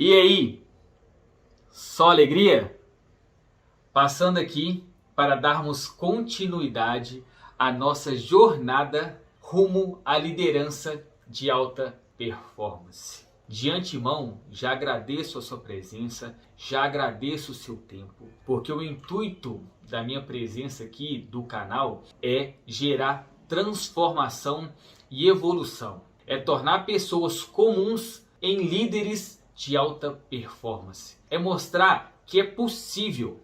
E aí, só alegria? Passando aqui para darmos continuidade à nossa jornada rumo à liderança de alta performance. De antemão, já agradeço a sua presença, já agradeço o seu tempo, porque o intuito da minha presença aqui do canal é gerar transformação e evolução. É tornar pessoas comuns em líderes de alta performance. É mostrar que é possível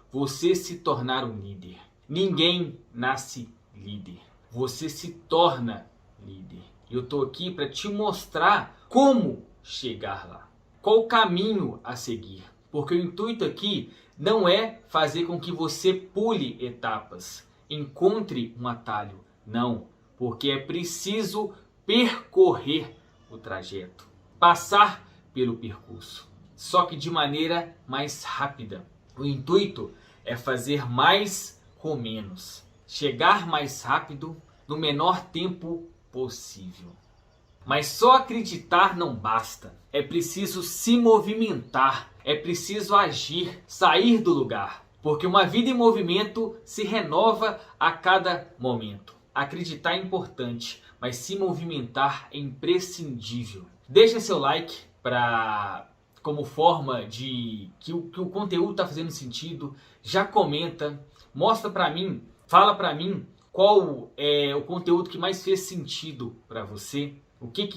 você se tornar um líder. Ninguém nasce líder. Você se torna líder. Eu estou aqui para te mostrar como chegar lá. Qual o caminho a seguir. Porque o intuito aqui não é fazer com que você pule etapas, encontre um atalho. Não, porque é preciso percorrer o trajeto. Passar pelo percurso, só que de maneira mais rápida. O intuito é fazer mais com menos, chegar mais rápido no menor tempo possível. Mas só acreditar não basta, é preciso se movimentar, é preciso agir, sair do lugar, porque uma vida em movimento se renova a cada momento. Acreditar é importante, mas se movimentar é imprescindível. Deixa seu like como forma de que o conteúdo está fazendo sentido. Já comenta, mostra para mim, fala para mim qual é o conteúdo que mais fez sentido para você.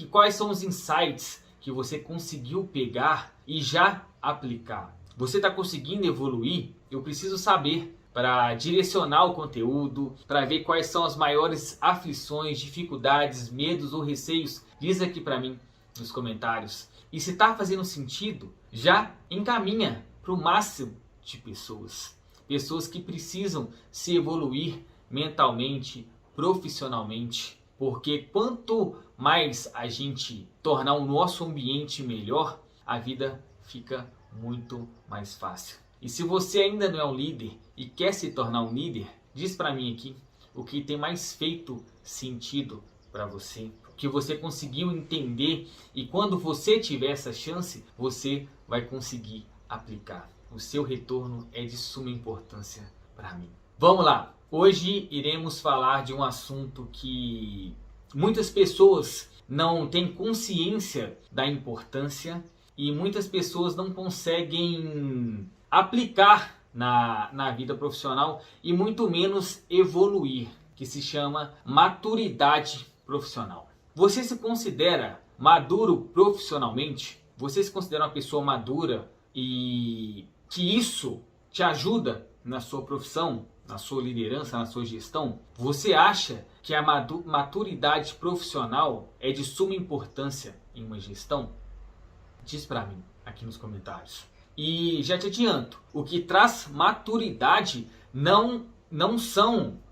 Quais são os insights que você conseguiu pegar e já aplicar. Você está conseguindo evoluir? Eu preciso saber para direcionar o conteúdo, para ver quais são as maiores aflições, dificuldades, medos ou receios. Diz aqui para mim nos comentários. E se está fazendo sentido, já encaminha para o máximo de pessoas. Pessoas que precisam se evoluir mentalmente, profissionalmente. Porque quanto mais a gente tornar o nosso ambiente melhor, a vida fica muito mais fácil. E se você ainda não é um líder e quer se tornar um líder, diz para mim aqui o que tem mais feito sentido para você, o que você conseguiu entender, e quando você tiver essa chance, você vai conseguir aplicar. O seu retorno é de suma importância para mim. Vamos lá! Hoje iremos falar de um assunto que muitas pessoas não têm consciência da importância e muitas pessoas não conseguem aplicar na vida profissional e muito menos evoluir, que se chama maturidade profissional. Você se considera maduro profissionalmente? Você se considera uma pessoa madura e que isso te ajuda na sua profissão, na sua liderança, na sua gestão? Você acha que a maturidade profissional é de suma importância em uma gestão? Diz para mim aqui nos comentários. E já te adianto, o que traz maturidade não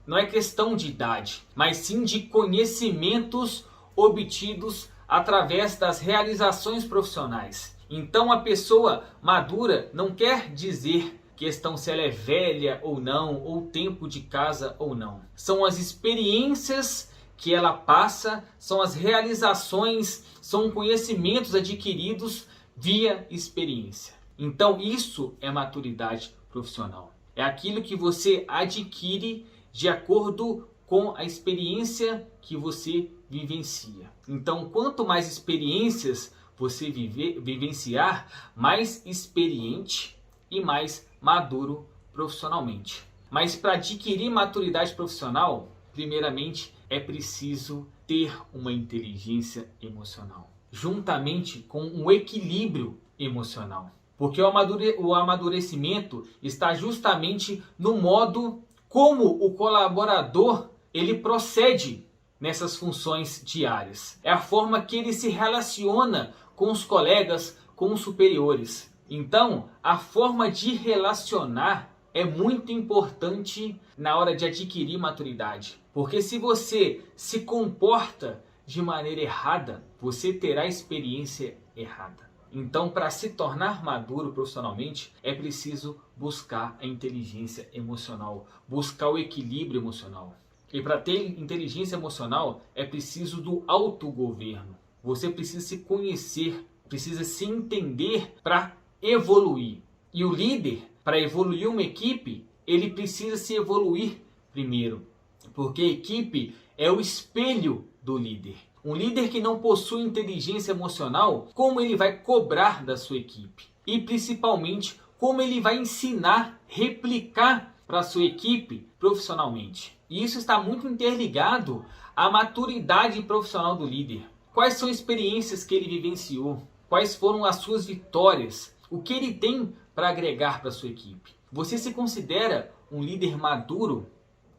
é questão de idade, mas sim de conhecimentos obtidos através das realizações profissionais. Então a pessoa madura não quer dizer questão se ela é velha ou não, ou tempo de casa ou não. São as experiências que ela passa, são as realizações, são conhecimentos adquiridos via experiência. Então isso é maturidade profissional. É aquilo que você adquire de acordo com a experiência que você vivencia. Então quanto mais experiências você vivenciar, mais experiente e mais maduro profissionalmente. Mas para adquirir maturidade profissional, primeiramente é preciso ter uma inteligência emocional, juntamente com um equilíbrio emocional. Porque o amadurecimento está justamente no modo como o colaborador ele procede nessas funções diárias. É a forma que ele se relaciona com os colegas, com os superiores. Então, a forma de relacionar é muito importante na hora de adquirir maturidade. Porque se você se comporta de maneira errada, você terá experiência errada. Então, para se tornar maduro profissionalmente, é preciso buscar a inteligência emocional, buscar o equilíbrio emocional. E para ter inteligência emocional, é preciso do autogoverno. Você precisa se conhecer precisa se entender para evoluir. E o líder, para evoluir uma equipe, ele precisa se evoluir primeiro, porque a equipe é o espelho do líder. Um líder que não possui inteligência emocional, como ele vai cobrar da sua equipe? E principalmente, como ele vai ensinar, replicar para a sua equipe profissionalmente? E isso está muito interligado à maturidade profissional do líder. Quais são as experiências que ele vivenciou? Quais foram as suas vitórias? O que ele tem para agregar para a sua equipe? Você se considera um líder maduro?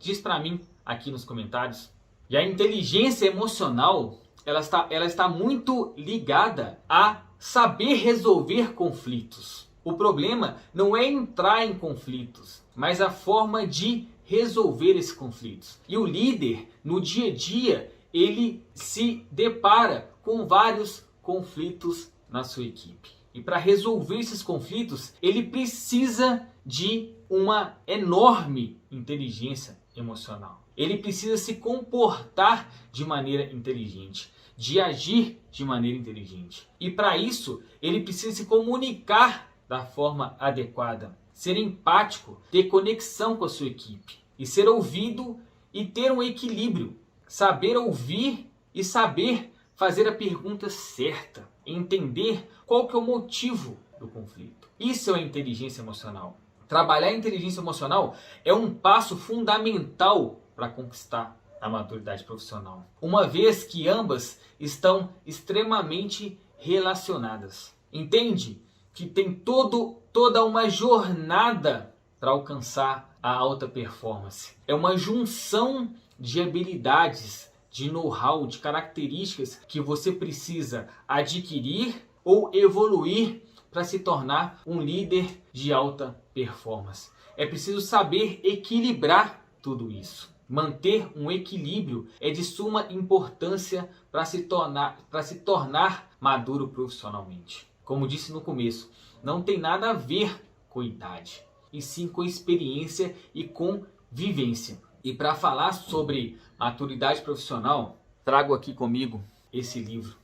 Diz para mim aqui nos comentários. E a inteligência emocional, ela está muito ligada a saber resolver conflitos. O problema não é entrar em conflitos, mas a forma de resolver esses conflitos. E o líder, no dia a dia, ele se depara com vários conflitos na sua equipe. E para resolver esses conflitos, ele precisa de uma enorme inteligência emocional. Ele precisa se comportar de maneira inteligente, de agir de maneira inteligente. E para isso, ele precisa se comunicar da forma adequada, ser empático, ter conexão com a sua equipe e ser ouvido e ter um equilíbrio, saber ouvir e saber fazer a pergunta certa, entender qual que é o motivo do conflito. Isso é a inteligência emocional. Trabalhar a inteligência emocional é um passo fundamental para conquistar a maturidade profissional, uma vez que ambas estão extremamente relacionadas. Entende que tem toda uma jornada para alcançar a alta performance. É uma junção de habilidades, de know-how, de características que você precisa adquirir ou evoluir para se tornar um líder de alta performance. É preciso saber equilibrar tudo isso. Manter um equilíbrio é de suma importância para se tornar maduro profissionalmente. Como disse no começo, não tem nada a ver com idade, e sim com experiência e com vivência. E para falar sobre maturidade profissional, trago aqui comigo esse livro,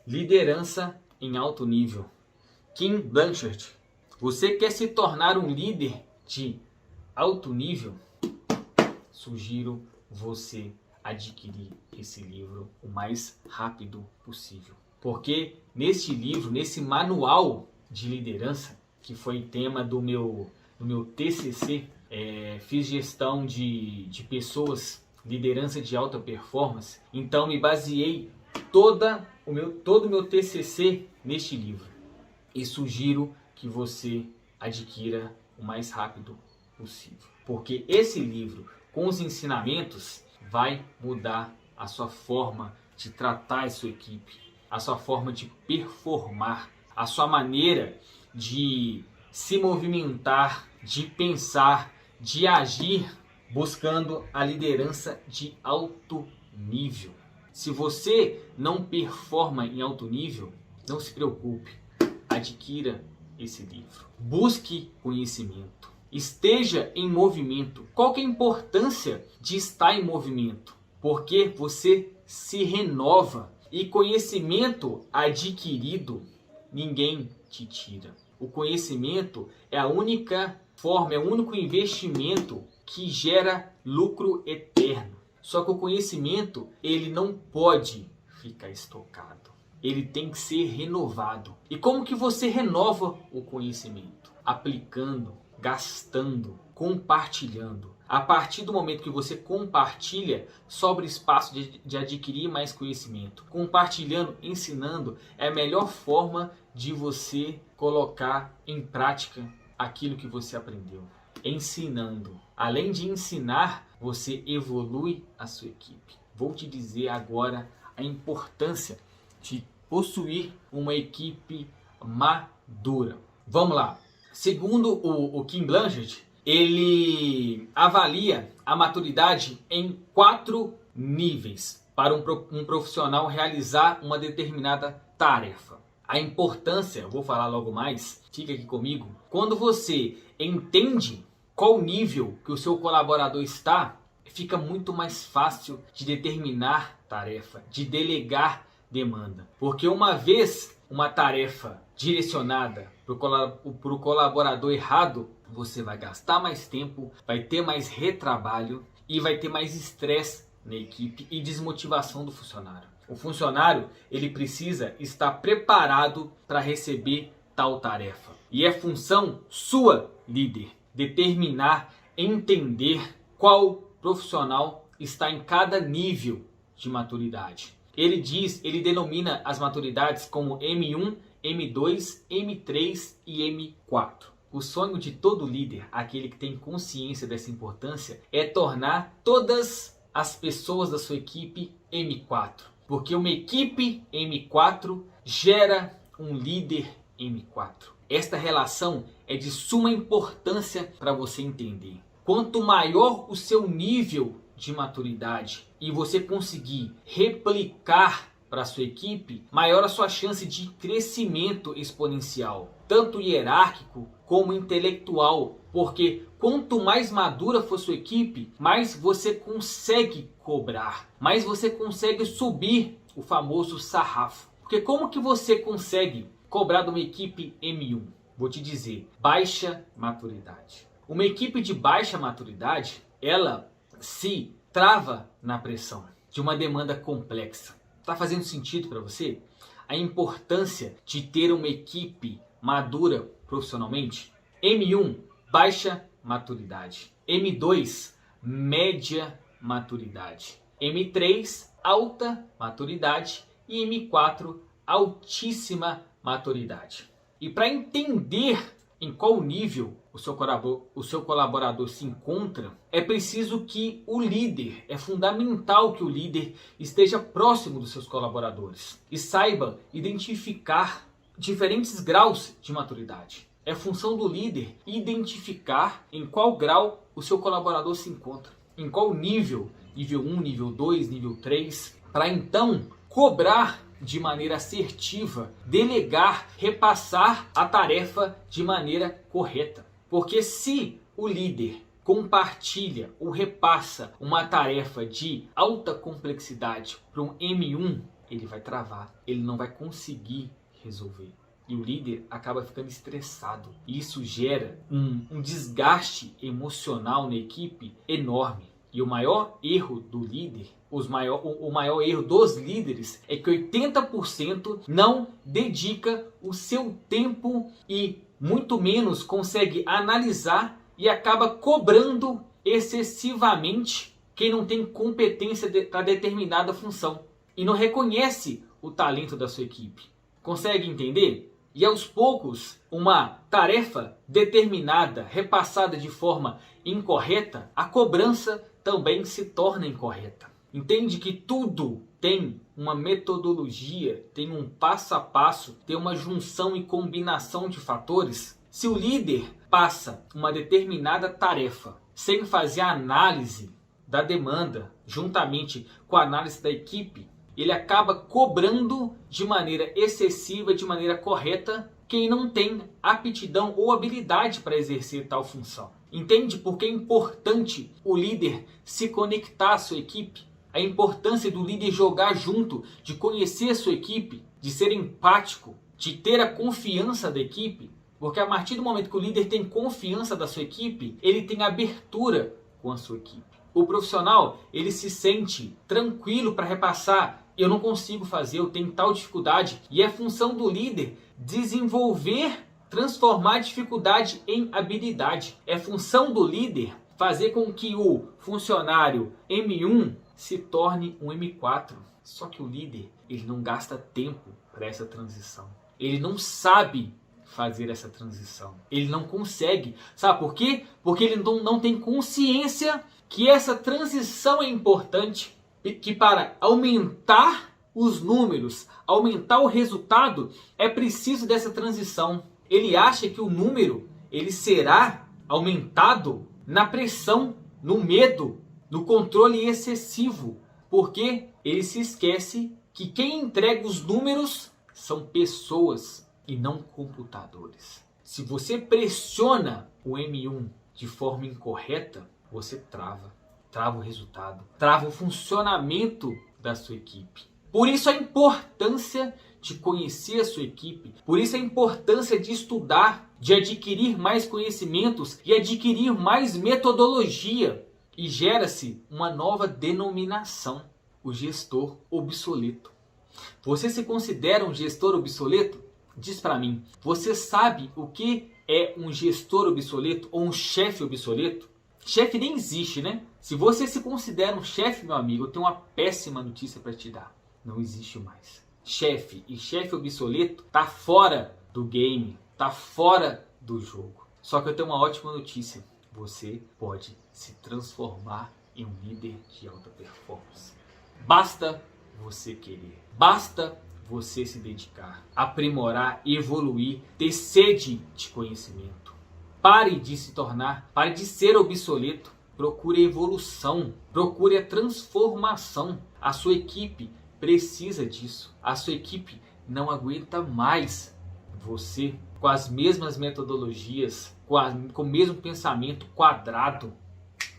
Liderança em Alto Nível, Ken Blanchard. Você quer se tornar um líder de alto nível? Sugiro você adquirir esse livro o mais rápido possível. Porque neste livro, nesse manual de liderança, que foi tema do meu TCC, fiz gestão de pessoas, liderança de alta performance, então me baseei todo o meu TCC neste livro. E sugiro que você adquira o mais rápido possível. Porque esse livro, com os ensinamentos, vai mudar a sua forma de tratar a sua equipe, a sua forma de performar, a sua maneira de se movimentar, de pensar, de agir, buscando a liderança de alto nível. Se você não performa em alto nível, não se preocupe, adquira esse livro. Busque conhecimento. Esteja em movimento. Qual que é a importância de estar em movimento? Porque você se renova e conhecimento adquirido ninguém te tira. O conhecimento é a única forma, é o único investimento que gera lucro eterno. Só que o conhecimento, ele não pode ficar estocado. Ele tem que ser renovado. E como que você renova o conhecimento? Aplicando, gastando, compartilhando. A partir do momento que você compartilha, sobra espaço de adquirir mais conhecimento. Compartilhando, ensinando, é a melhor forma de você colocar em prática aquilo que você aprendeu. Ensinando. Além de ensinar, você evolui a sua equipe. Vou te dizer agora a importância de possuir uma equipe madura. Vamos lá. Segundo o Ken Blanchard, ele avalia a maturidade em 4 níveis para um profissional realizar uma determinada tarefa. A importância, eu vou falar logo mais, fica aqui comigo. Quando você entende qual nível que o seu colaborador está, fica muito mais fácil de determinar tarefa, de delegar demanda. Porque uma vez uma tarefa direcionada para o colaborador errado, você vai gastar mais tempo, vai ter mais retrabalho e vai ter mais estresse na equipe e desmotivação do funcionário. O funcionário, ele precisa estar preparado para receber tal tarefa. E é função sua, líder, determinar, entender qual profissional está em cada nível de maturidade. Ele denomina as maturidades como M1, M2, M3 e M4. O sonho de todo líder, aquele que tem consciência dessa importância, é tornar todas as pessoas da sua equipe M4. Porque uma equipe M4 gera um líder M4. Esta relação é de suma importância para você entender. Quanto maior o seu nível de maturidade e você conseguir replicar para a sua equipe, maior a sua chance de crescimento exponencial, tanto hierárquico como intelectual, porque quanto mais madura for sua equipe, mais você consegue cobrar, mais você consegue subir o famoso sarrafo. Porque como que você consegue cobrar de uma equipe M1? Vou te dizer, baixa maturidade. Uma equipe de baixa maturidade, ela se trava na pressão de uma demanda complexa. Está fazendo sentido para você? A importância de ter uma equipe madura profissionalmente? M1, baixa maturidade. M2, média maturidade. M3, alta maturidade. E M4, altíssima maturidade. E para entender em qual nível o seu colaborador se encontra, é preciso que o líder, é fundamental que o líder esteja próximo dos seus colaboradores e saiba identificar diferentes graus de maturidade. É função do líder identificar em qual grau o seu colaborador se encontra, em qual nível 1, nível 2, nível 3, para então cobrar de maneira assertiva, delegar, repassar a tarefa de maneira correta. Porque se o líder compartilha ou repassa uma tarefa de alta complexidade para um M1, ele vai travar, ele não vai conseguir resolver. E o líder acaba ficando estressado. E isso gera um desgaste emocional na equipe enorme. E o maior erro do líder, o maior erro dos líderes é que 80% não dedica o seu tempo e muito menos consegue analisar e acaba cobrando excessivamente quem não tem competência para determinada função e não reconhece o talento da sua equipe. Consegue entender? E aos poucos, uma tarefa determinada, repassada de forma incorreta, a cobrança também se torna incorreta. Entende que tudo tem uma metodologia, tem um passo a passo, tem uma junção e combinação de fatores? Se o líder passa uma determinada tarefa sem fazer a análise da demanda, juntamente com a análise da equipe, ele acaba cobrando de maneira excessiva, de maneira correta, quem não tem aptidão ou habilidade para exercer tal função. Entende por que é importante o líder se conectar à sua equipe? A importância do líder jogar junto, de conhecer a sua equipe, de ser empático, de ter a confiança da equipe. Porque a partir do momento que o líder tem confiança da sua equipe, ele tem abertura com a sua equipe. O profissional, ele se sente tranquilo para repassar. Eu não consigo fazer, eu tenho tal dificuldade. E é função do líder desenvolver, transformar a dificuldade em habilidade. É função do líder fazer com que o funcionário M1 se torne um M4. Só que o líder, ele não gasta tempo para essa transição. Ele não sabe fazer essa transição. Ele não consegue. Sabe por quê? Porque ele não tem consciência que essa transição é importante e que para aumentar os números, aumentar o resultado, é preciso dessa transição. Ele acha que o número ele será aumentado na pressão, no medo, no controle excessivo, porque ele se esquece que quem entrega os números são pessoas e não computadores. Se você pressiona o M1 de forma incorreta, você trava o resultado, trava o funcionamento da sua equipe. Por isso a importância de conhecer a sua equipe, por isso a importância de estudar, de adquirir mais conhecimentos e adquirir mais metodologia. E gera-se uma nova denominação, o gestor obsoleto. Você se considera um gestor obsoleto? Diz para mim, você sabe o que é um gestor obsoleto ou um chefe obsoleto? Chefe nem existe, né? Se você se considera um chefe, meu amigo, eu tenho uma péssima notícia para te dar. Não existe mais. Chefe e chefe obsoleto tá fora do game, tá fora do jogo. Só que eu tenho uma ótima notícia. Você pode se transformar em um líder de alta performance. Basta você querer. Basta você se dedicar, aprimorar, evoluir, ter sede de conhecimento. Pare de ser obsoleto. Procure a evolução, procure a transformação. A sua equipe precisa disso. A sua equipe não aguenta mais você com as mesmas metodologias, com o mesmo pensamento quadrado,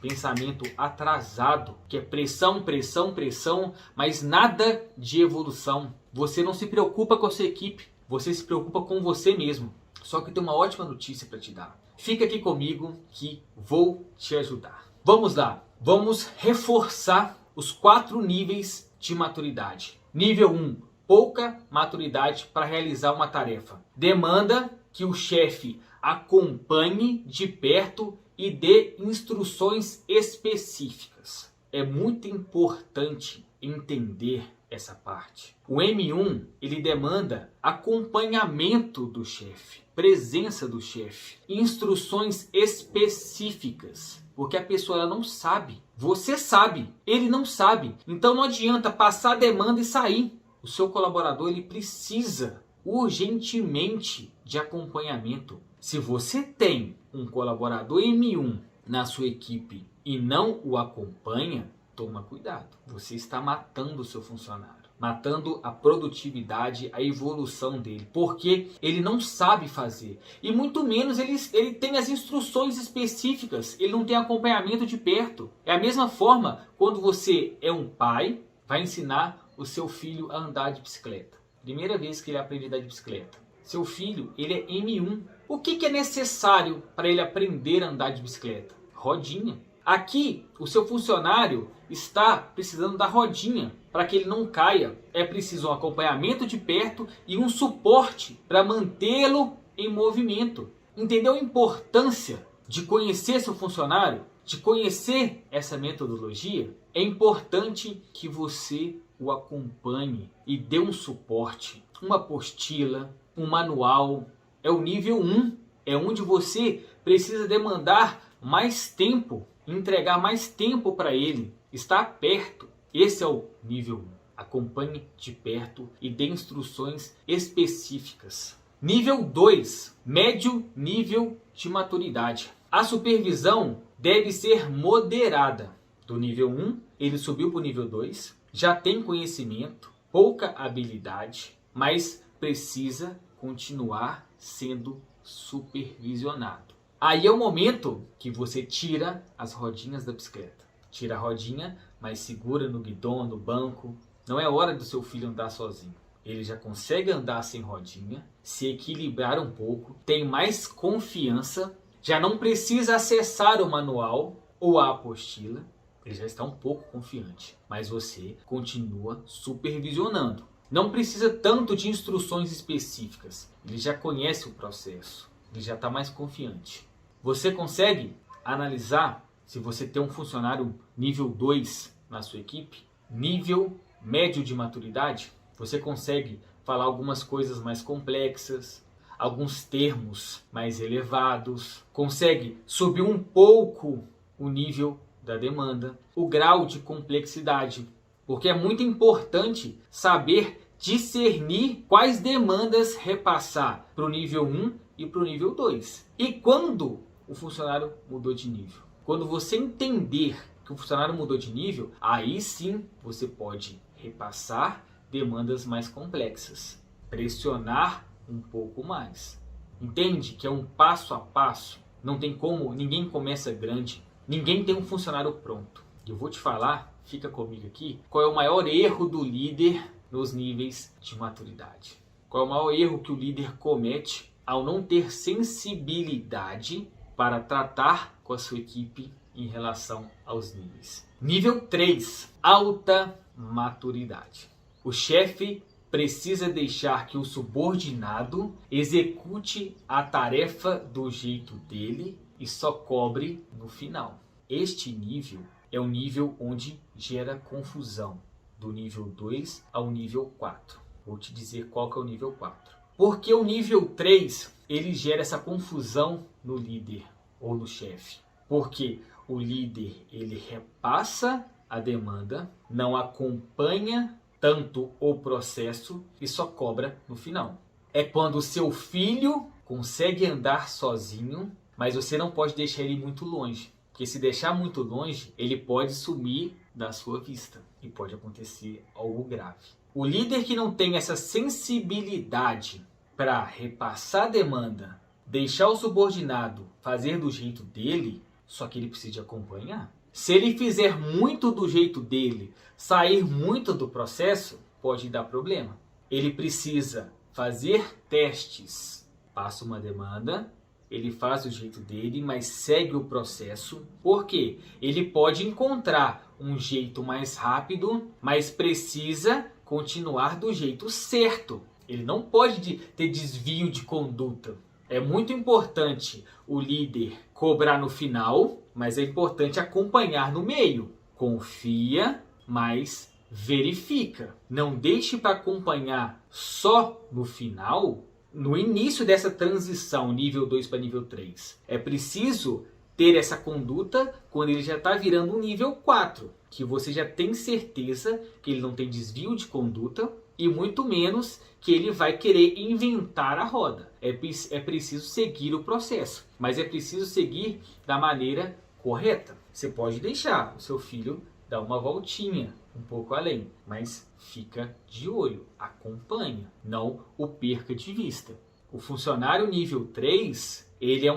pensamento atrasado, que é pressão, pressão, pressão, mas nada de evolução. Você não se preocupa com a sua equipe, você se preocupa com você mesmo. Só que tem uma ótima notícia para te dar. Fica aqui comigo que vou te ajudar. Vamos lá, vamos reforçar os 4 níveis de maturidade. Nível 1, pouca maturidade para realizar uma tarefa. Demanda que o chefe acompanhe de perto e dê instruções específicas. É muito importante entender essa parte. O M1, ele demanda acompanhamento do chefe, presença do chefe, instruções específicas, porque a pessoa ela não sabe. Você sabe, ele não sabe. Então não adianta passar a demanda e sair. O seu colaborador ele precisa urgentemente de acompanhamento. Se você tem um colaborador M1 na sua equipe e não o acompanha, toma cuidado. Você está matando o seu funcionário, matando a produtividade, a evolução dele, porque ele não sabe fazer. E muito menos ele tem as instruções específicas, ele não tem acompanhamento de perto. É a mesma forma quando você é um pai, vai ensinar o seu filho a andar de bicicleta. Primeira vez que ele aprende a andar de bicicleta. Seu filho, ele é M1. O que é necessário para ele aprender a andar de bicicleta? Rodinha. Aqui, o seu funcionário está precisando da rodinha para que ele não caia. É preciso um acompanhamento de perto e um suporte para mantê-lo em movimento. Entendeu a importância de conhecer seu funcionário? De conhecer essa metodologia? É importante que você o acompanhe e dê um suporte, uma apostila, um manual. É o nível 1, é onde você precisa demandar mais tempo, entregar mais tempo para ele, estar perto. Esse é o nível 1. Acompanhe de perto e dê instruções específicas. Nível 2, médio nível de maturidade. A supervisão deve ser moderada. Do nível 1, ele subiu para o nível 2, já tem conhecimento, pouca habilidade, mas precisa continuar sendo supervisionado. Aí é o momento que você tira as rodinhas da bicicleta. Tira a rodinha, mas segura no guidão, no banco. Não é hora do seu filho andar sozinho. Ele já consegue andar sem rodinha, se equilibrar um pouco, tem mais confiança, já não precisa acessar o manual ou a apostila. Ele já está um pouco confiante, mas você continua supervisionando. Não precisa tanto de instruções específicas. Ele já conhece o processo. Ele já está mais confiante. Você consegue analisar se você tem um funcionário nível 2 na sua equipe? Nível médio de maturidade? Você consegue falar algumas coisas mais complexas, alguns termos mais elevados. Consegue subir um pouco o nível da demanda, o grau de complexidade. Porque é muito importante saber discernir quais demandas repassar para o nível 1 e para o nível 2. E quando o funcionário mudou de nível? Quando você entender que o funcionário mudou de nível, aí sim você pode repassar demandas mais complexas. Pressionar um pouco mais. Entende que é um passo a passo. Não tem como, ninguém começa grande. Ninguém tem um funcionário pronto. Eu vou te falar, fica comigo aqui, qual é o maior erro do líder nos níveis de maturidade. Qual é o maior erro que o líder comete ao não ter sensibilidade para tratar com a sua equipe em relação aos níveis? Nível 3, alta maturidade. O chefe precisa deixar que o subordinado execute a tarefa do jeito dele e só cobre no final. Este nível é o nível onde gera confusão, do nível 2 ao nível 4. Vou te dizer qual que é o nível 4. Porque o nível 3, ele gera essa confusão no líder ou no chefe. Porque o líder, ele repassa a demanda, não acompanha tanto o processo e só cobra no final. É quando o seu filho consegue andar sozinho, mas você não pode deixar ele muito longe. Porque se deixar muito longe, ele pode sumir da sua vista e pode acontecer algo grave. O líder que não tem essa sensibilidade para repassar a demanda, deixar o subordinado fazer do jeito dele, só que ele precisa de acompanhar. Se ele fizer muito do jeito dele, sair muito do processo, pode dar problema. Ele precisa fazer testes. Passa uma demanda, ele faz do jeito dele, mas segue o processo. Por quê? Ele pode encontrar um jeito mais rápido, mas precisa continuar do jeito certo. Ele não pode ter desvio de conduta. É muito importante o líder cobrar no final, mas é importante acompanhar no meio. Confia, mas verifica. Não deixe para acompanhar só no final, no início dessa transição, nível 2 para nível 3. É preciso ter essa conduta quando ele já está virando um nível 4, que você já tem certeza que ele não tem desvio de conduta e muito menos que ele vai querer inventar a roda. É preciso seguir o processo, mas é preciso seguir da maneira correta. Você pode deixar o seu filho dar uma voltinha um pouco além, mas fica de olho, acompanha, não o perca de vista. O funcionário nível 3, ele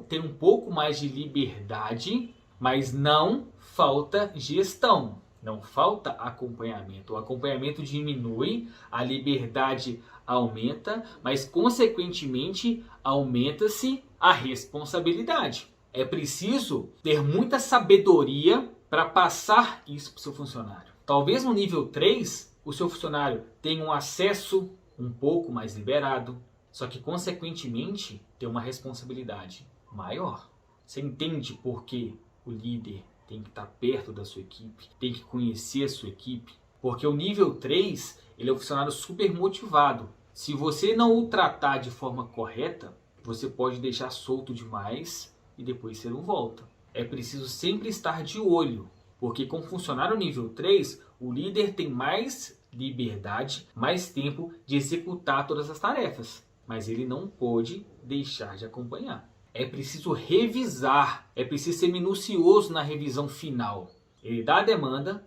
tem um pouco mais de liberdade, mas não falta gestão. Não falta acompanhamento. O acompanhamento diminui, a liberdade aumenta, mas consequentemente aumenta-se a responsabilidade. É preciso ter muita sabedoria para passar isso para o seu funcionário. Talvez no nível 3, o seu funcionário tenha um acesso um pouco mais liberado, só que consequentemente tem uma responsabilidade maior. Você entende por que o líder tem que estar perto da sua equipe, tem que conhecer a sua equipe, porque o nível 3, ele é um funcionário super motivado. Se você não o tratar de forma correta, você pode deixar solto demais e depois você não volta. É preciso sempre estar de olho, porque com o funcionário nível 3, o líder tem mais liberdade, mais tempo de executar todas as tarefas, mas ele não pode deixar de acompanhar. É preciso revisar, é preciso ser minucioso na revisão final. Ele dá a demanda,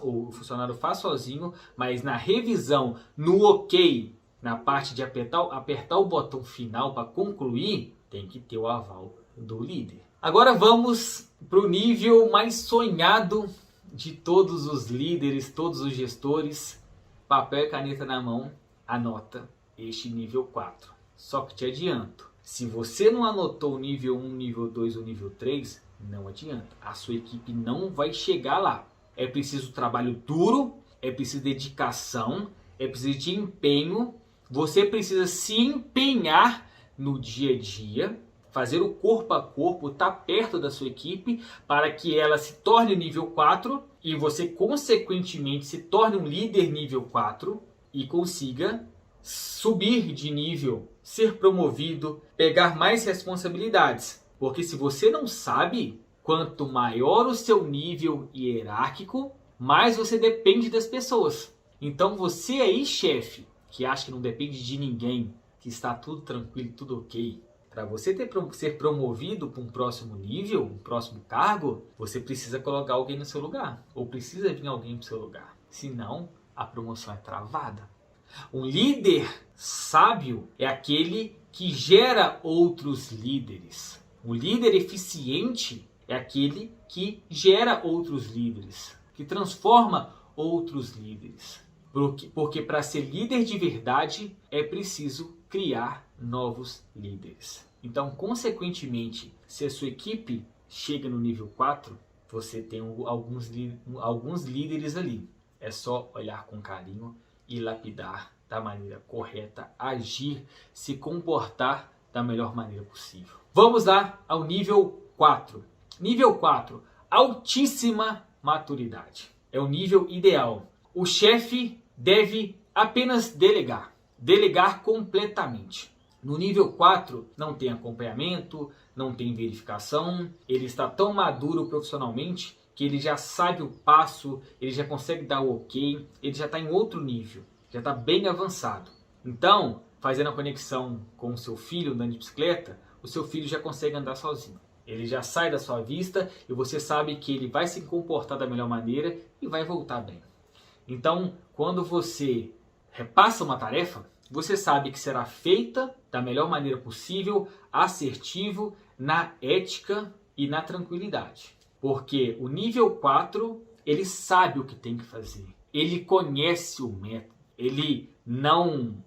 o funcionário faz sozinho, mas na revisão, no ok, na parte de apertar o botão final para concluir, tem que ter o aval do líder. Agora vamos para o nível mais sonhado de todos os líderes, todos os gestores. Papel e caneta na mão, anota este nível 4. Só que te adianto. Se você não anotou o nível 1, nível 2 ou nível 3, não adianta. A sua equipe não vai chegar lá. É preciso trabalho duro, é preciso dedicação, é preciso de empenho. Você precisa se empenhar no dia a dia, fazer o corpo a corpo, estar perto da sua equipe para que ela se torne nível 4 e você, consequentemente, se torne um líder nível 4 e consiga subir de nível, ser promovido, pegar mais responsabilidades. Porque se você não sabe, quanto maior o seu nível hierárquico, mais você depende das pessoas. Então você aí, chefe, que acha que não depende de ninguém, que está tudo tranquilo, tudo ok, para você ser promovido para um próximo nível, um próximo cargo, você precisa colocar alguém no seu lugar. Ou precisa vir alguém para o seu lugar. Senão, a promoção é travada. Um líder sábio é aquele que gera outros líderes. Um líder eficiente é aquele que gera outros líderes, que transforma outros líderes. Porque para ser líder de verdade é preciso criar novos líderes. Então, consequentemente, se a sua equipe chega no nível 4, você tem alguns líderes ali. É só olhar com carinho e lapidar da maneira correta, agir, se comportar da melhor maneira possível. Vamos lá ao nível 4. Nível 4, altíssima maturidade. É o nível ideal. O chefe deve apenas delegar completamente. No nível 4, não tem acompanhamento, não tem verificação, ele está tão maduro profissionalmente que ele já sabe o passo, ele já consegue dar o ok, ele já está em outro nível, já está bem avançado. Então, fazendo a conexão com o seu filho andando de bicicleta, o seu filho já consegue andar sozinho. Ele já sai da sua vista e você sabe que ele vai se comportar da melhor maneira e vai voltar bem. Então, quando você repassa uma tarefa, você sabe que será feita da melhor maneira possível, assertivo, na ética e na tranquilidade. Porque o nível 4, ele sabe o que tem que fazer. Ele conhece o método. Ele não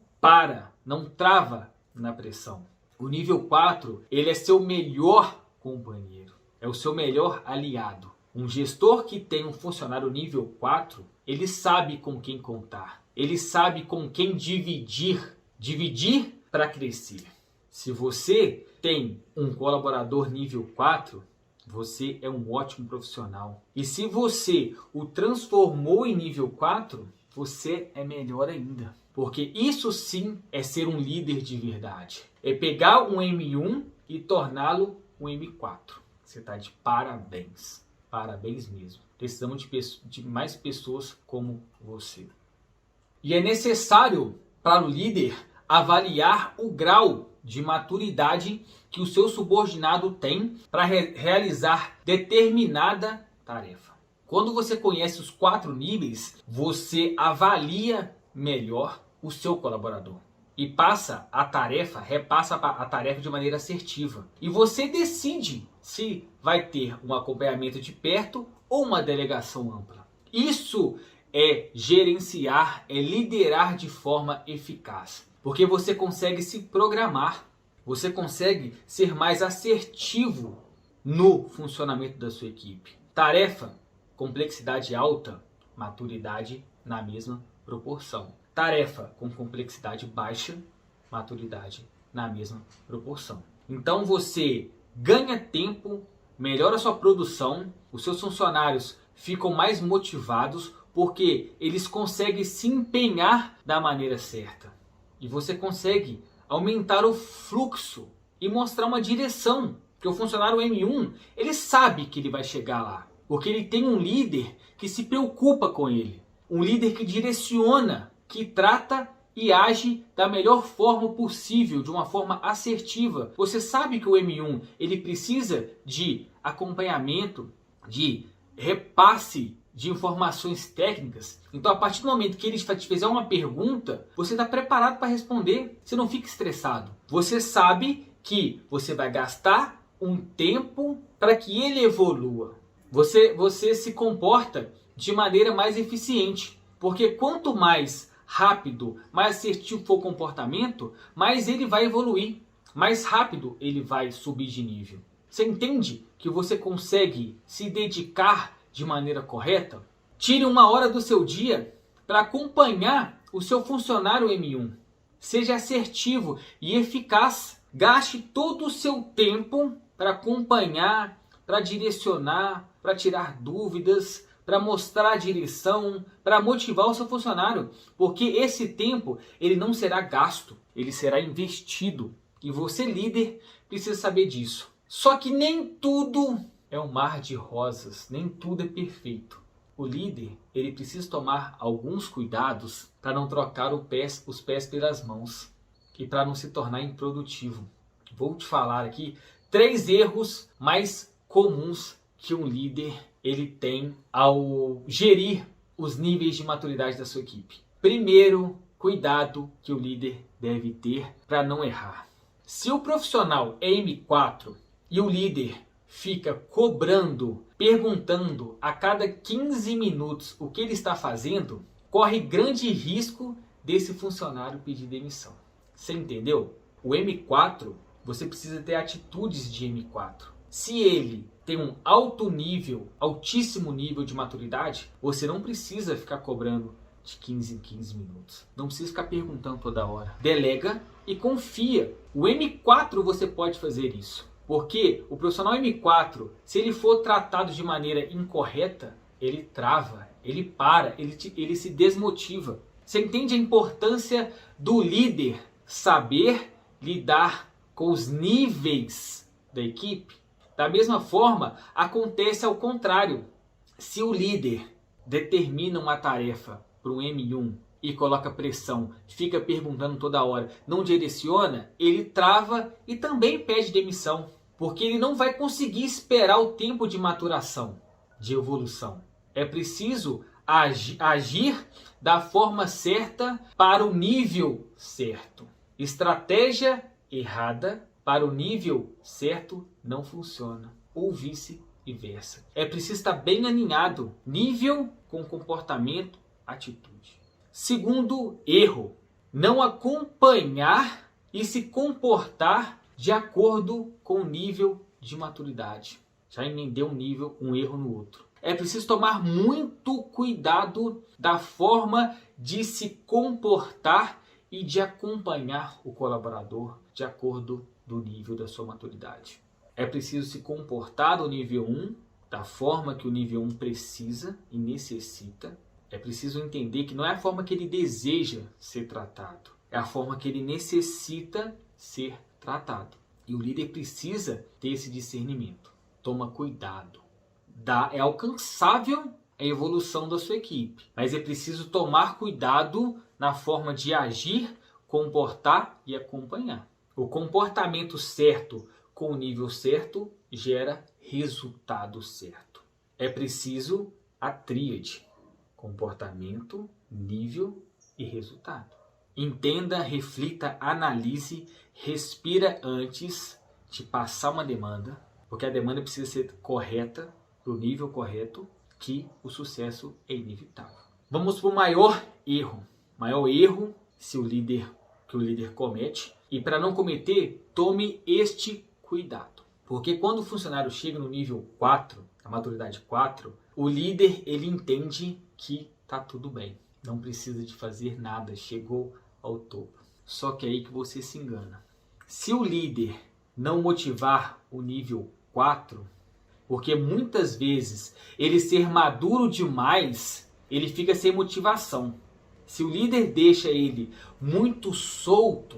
trava na pressão. O nível 4, ele é seu melhor companheiro. É o seu melhor aliado. Um gestor que tem um funcionário nível 4, ele sabe com quem contar. Ele sabe com quem dividir. Dividir para crescer. Se você tem um colaborador nível 4, você é um ótimo profissional. E se você o transformou em nível 4, você é melhor ainda. Porque isso sim é ser um líder de verdade. É pegar um M1 e torná-lo um M4. Você está de parabéns. Parabéns mesmo. Precisamos de mais pessoas como você. E é necessário para o líder avaliar o grau de maturidade que o seu subordinado tem para realizar determinada tarefa. Quando você conhece os 4 níveis, você avalia melhor o seu colaborador e repassa a tarefa de maneira assertiva. E você decide se vai ter um acompanhamento de perto ou uma delegação ampla. Isso é gerenciar, é liderar de forma eficaz. Porque você consegue se programar, você consegue ser mais assertivo no funcionamento da sua equipe. Tarefa, complexidade alta, maturidade na mesma proporção. Tarefa com complexidade baixa, maturidade na mesma proporção. Então você ganha tempo, melhora a sua produção, os seus funcionários ficam mais motivados porque eles conseguem se empenhar da maneira certa. E você consegue aumentar o fluxo e mostrar uma direção. Porque o funcionário M1, ele sabe que ele vai chegar lá. Porque ele tem um líder que se preocupa com ele. Um líder que direciona, que trata e age da melhor forma possível, de uma forma assertiva. Você sabe que o M1 ele precisa de acompanhamento, de repasse de informações técnicas. Então, a partir do momento que ele te fizer uma pergunta, você está preparado para responder. Você não fica estressado. Você sabe que você vai gastar um tempo para que ele evolua. Você se comporta de maneira mais eficiente. Porque quanto mais rápido, mais assertivo for o comportamento, mais ele vai evoluir. Mais rápido ele vai subir de nível. Você entende que você consegue se dedicar de maneira correta? Tire 1 hora do seu dia para acompanhar o seu funcionário M1. Seja assertivo e eficaz. Gaste todo o seu tempo para acompanhar, para direcionar, para tirar dúvidas, para mostrar a direção, para motivar o seu funcionário. Porque esse tempo ele não será gasto, ele será investido. E você, líder, precisa saber disso. Só que nem tudo é um mar de rosas, nem tudo é perfeito. O líder ele precisa tomar alguns cuidados para não trocar os pés pelas mãos e para não se tornar improdutivo. Vou te falar aqui 3 erros mais comuns que um líder ele tem ao gerir os níveis de maturidade da sua equipe. Primeiro, cuidado que o líder deve ter para não errar. Se o profissional é M4 e o líder fica cobrando, perguntando a cada 15 minutos o que ele está fazendo, corre grande risco desse funcionário pedir demissão. Você entendeu? O M4, você precisa ter atitudes de M4. Se ele tem um altíssimo nível de maturidade, você não precisa ficar cobrando de 15 em 15 minutos. Não precisa ficar perguntando toda hora. Delega e confia. O M4 você pode fazer isso. Porque o profissional M4, se ele for tratado de maneira incorreta, ele trava, ele para, ele se desmotiva. Você entende a importância do líder saber lidar com os níveis da equipe? Da mesma forma, acontece ao contrário. Se o líder determina uma tarefa para um M1 e coloca pressão, fica perguntando toda hora, não direciona, ele trava e também pede demissão. Porque ele não vai conseguir esperar o tempo de maturação, de evolução. É preciso agir da forma certa para o nível certo. Estratégia errada para o nível certo não funciona. Ou vice-versa. É preciso estar bem alinhado. Nível com comportamento, atitude. Segundo erro. Não acompanhar e se comportar de acordo com o nível de maturidade. Já emendei um erro no outro. É preciso tomar muito cuidado da forma de se comportar e de acompanhar o colaborador de acordo do nível da sua maturidade. É preciso se comportar do nível 1 da forma que o nível 1 precisa e necessita. É preciso entender que não é a forma que ele deseja ser tratado, é a forma que ele necessita ser tratado. E o líder precisa ter esse discernimento. Toma cuidado. É alcançável a evolução da sua equipe, mas é preciso tomar cuidado na forma de agir, comportar e acompanhar. O comportamento certo com o nível certo gera resultado certo. É preciso a tríade: comportamento, nível e resultado. Entenda, reflita, analise, respira antes de passar uma demanda, porque a demanda precisa ser correta, do nível correto, que o sucesso é inevitável. Vamos para o maior erro. Maior erro que o líder comete. E para não cometer, tome este cuidado. Porque quando o funcionário chega no nível 4, a maturidade 4, o líder ele entende que está tudo bem. Não precisa de fazer nada, chegou ao topo. Só que é aí que você se engana. Se o líder não motivar o nível 4, porque muitas vezes ele ser maduro demais, ele fica sem motivação. Se o líder deixa ele muito solto,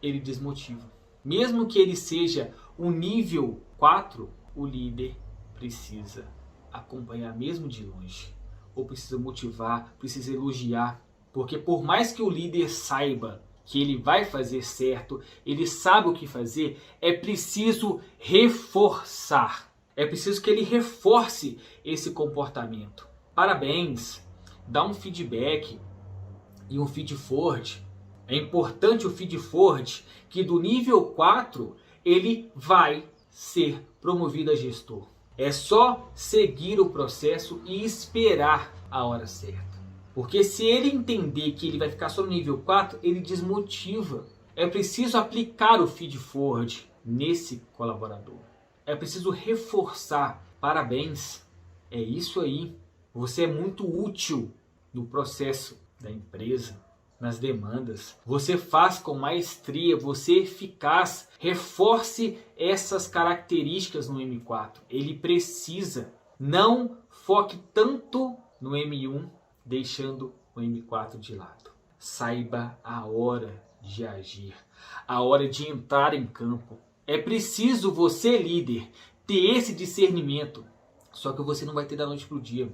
ele desmotiva. Mesmo que ele seja o nível 4, o líder precisa acompanhar mesmo de longe. Ou precisa motivar, precisa elogiar. Porque por mais que o líder saiba que ele vai fazer certo, ele sabe o que fazer, é preciso reforçar. É preciso que ele reforce esse comportamento. Parabéns, dá um feedback e um feed forward. É importante o feed forward que do nível 4 ele vai ser promovido a gestor. É só seguir o processo e esperar a hora certa. Porque se ele entender que ele vai ficar só no nível 4, ele desmotiva. É preciso aplicar o feed forward nesse colaborador. É preciso reforçar. Parabéns, é isso aí. Você é muito útil no processo da empresa, nas demandas. Você faz com maestria, você é eficaz. Reforce essas características no M4. Ele precisa. Não foque tanto no M1, deixando o M4 de lado. Saiba a hora de agir, a hora de entrar em campo. É preciso você, líder, ter esse discernimento. Só que você não vai ter da noite para o dia.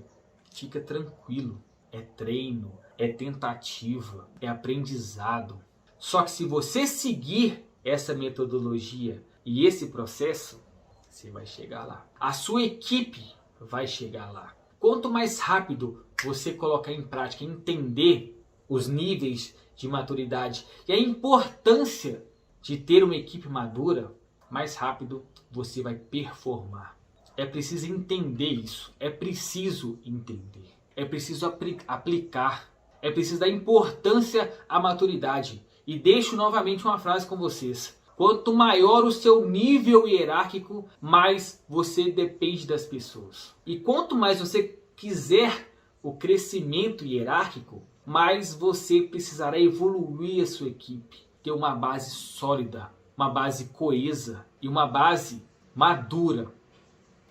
Fica tranquilo. É treino, é tentativa, é aprendizado. Só que se você seguir essa metodologia e esse processo, você vai chegar lá. A sua equipe vai chegar lá. Quanto mais rápido você colocar em prática, entender os níveis de maturidade e a importância de ter uma equipe madura, mais rápido você vai performar. É preciso entender isso. É preciso entender. É preciso aplicar. É preciso dar importância à maturidade. E deixo novamente uma frase com vocês. Quanto maior o seu nível hierárquico, mais você depende das pessoas. E quanto mais você quiser o crescimento hierárquico, mais você precisará evoluir a sua equipe. Ter uma base sólida, uma base coesa e uma base madura.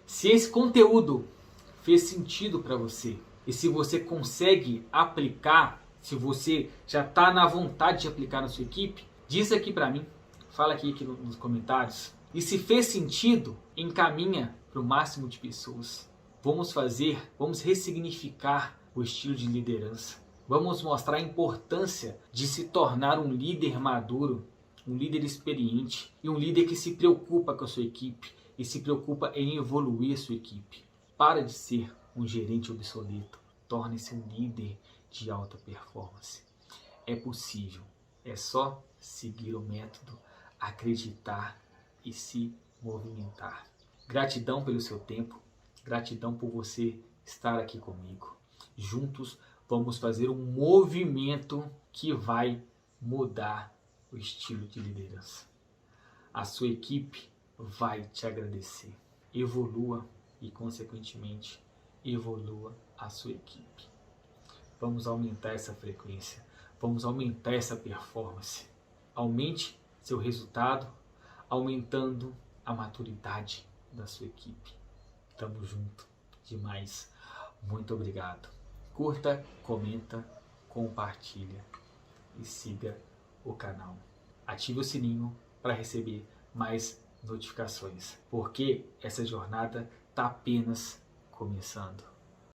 Se esse conteúdo fez sentido para você e se você consegue aplicar, se você já está na vontade de aplicar na sua equipe, diz aqui para mim, fala aqui nos comentários. E se fez sentido, encaminha para o máximo de pessoas. Vamos ressignificar o estilo de liderança. Vamos mostrar a importância de se tornar um líder maduro, um líder experiente e um líder que se preocupa com a sua equipe e se preocupa em evoluir a sua equipe. Para de ser um gerente obsoleto, torne-se um líder de alta performance. É possível, é só seguir o método, acreditar e se movimentar. Gratidão pelo seu tempo, gratidão por você estar aqui comigo. Juntos vamos fazer um movimento que vai mudar o estilo de liderança. A sua equipe vai te agradecer. Evolua e, consequentemente, evolua a sua equipe. Vamos aumentar essa frequência. Vamos aumentar essa performance. Aumente seu resultado, aumentando a maturidade da sua equipe. Tamo junto demais. Muito obrigado. Curta, comenta, compartilha e siga o canal. Ative o sininho para receber mais notificações, porque essa jornada está apenas começando.